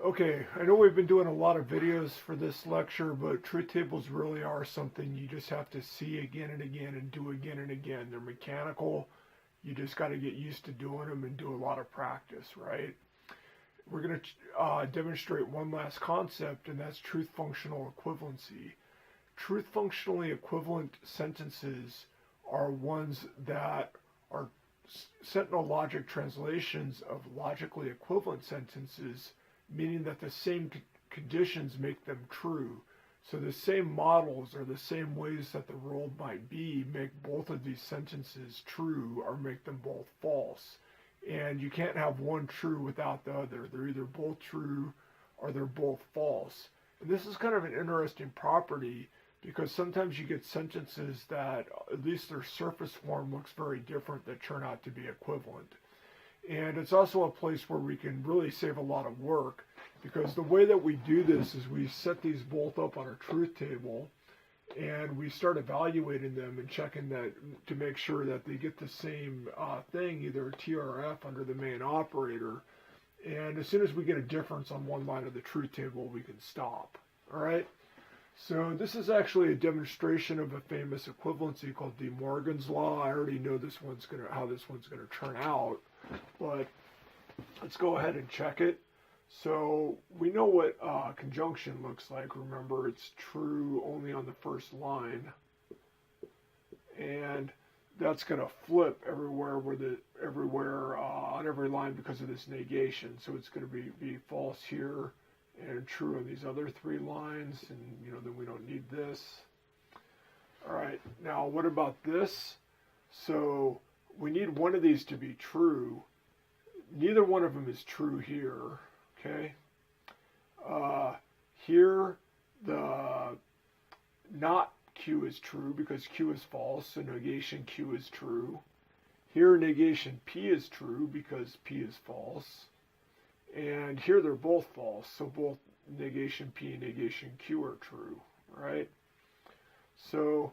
Okay, I know we've been doing a lot of videos for this lecture, but truth tables really are something you just have to see again and again and do again and again. They're mechanical. You just got to get used to doing them and do a lot of practice, right? We're going to demonstrate one last concept, and that's truth functional equivalency. Truth functionally equivalent sentences are ones that are sentinel logic translations of logically equivalent sentences, meaning that the same conditions make them true. So the same models or the same ways that the world might be make both of these sentences true or make them both false. And you can't have one true without the other. They're either both true or they're both false. And this is kind of an interesting property because sometimes you get sentences that, at least their surface form looks very different, that turn out to be equivalent. And it's also a place where we can really save a lot of work, because the way that we do this is we set these both up on a truth table and we start evaluating them and checking that to make sure that they get the same thing, either a T or F under the main operator. And as soon as we get a difference on one line of the truth table, we can stop. All right? So this is actually a demonstration of a famous equivalency called De Morgan's law. I already know how this one's gonna turn out, but let's go ahead and check it. So we know what conjunction looks like. Remember, it's true only on the first line, and that's going to flip everywhere on every line because of this negation. So it's going to be false here and true on these other three lines, and then we don't need this. All right, now what about this? So we need one of these to be true. Neither one of them is true here. Okay, here the not Q is true because Q is false, so negation Q is true. Here negation P is true because P is false. And here they're both false, so both negation P and negation Q are true, right? So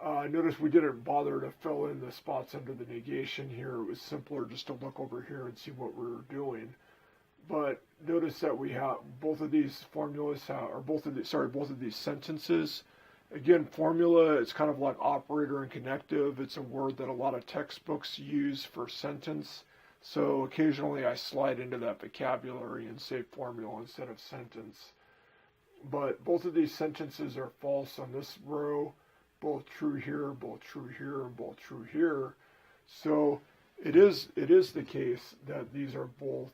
notice we didn't bother to fill in the spots under the negation here. It was simpler just to look over here and see what we were doing. But notice that we have both of these formulas, both of these sentences. Again, formula, it's kind of like operator and connective. It's a word that a lot of textbooks use for sentence. So occasionally I slide into that vocabulary and say formula instead of sentence. But both of these sentences are false on this row, both true here, both true here, and both true here. So it is the case that these are both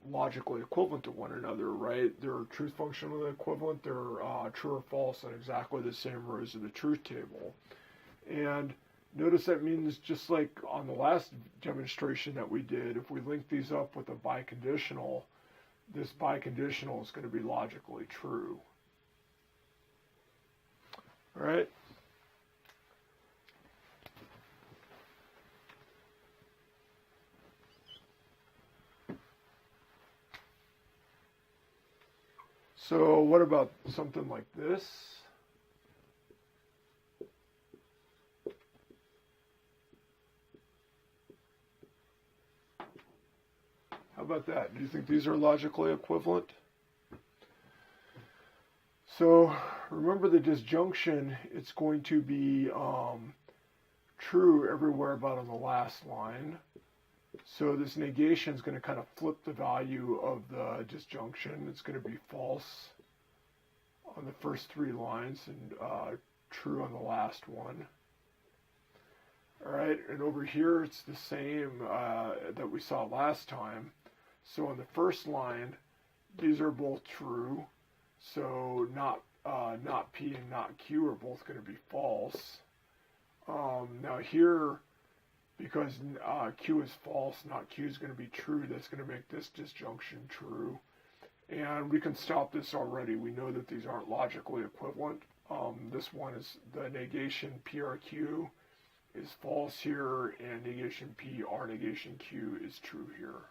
logically equivalent to one another, right? They're truth functionally equivalent. They're true or false on exactly the same rows of the truth table. And notice that means, just like on the last demonstration that we did, if we link these up with a biconditional, this biconditional is going to be logically true. All right? So what about something like this? How about that? Do you think these are logically equivalent? So remember the disjunction, it's going to be true everywhere but on the last line. So this negation is going to kind of flip the value of the disjunction. It's going to be false on the first three lines and true on the last one. All right, and over here it's the same that we saw last time. So on the first line, these are both true. So not P and not Q are both going to be false. Now here, because Q is false, not Q is going to be true, that's going to make this disjunction true. And we can stop this already. We know that these aren't logically equivalent. This one is the negation PRQ is false here, and negation P or negation Q is true here.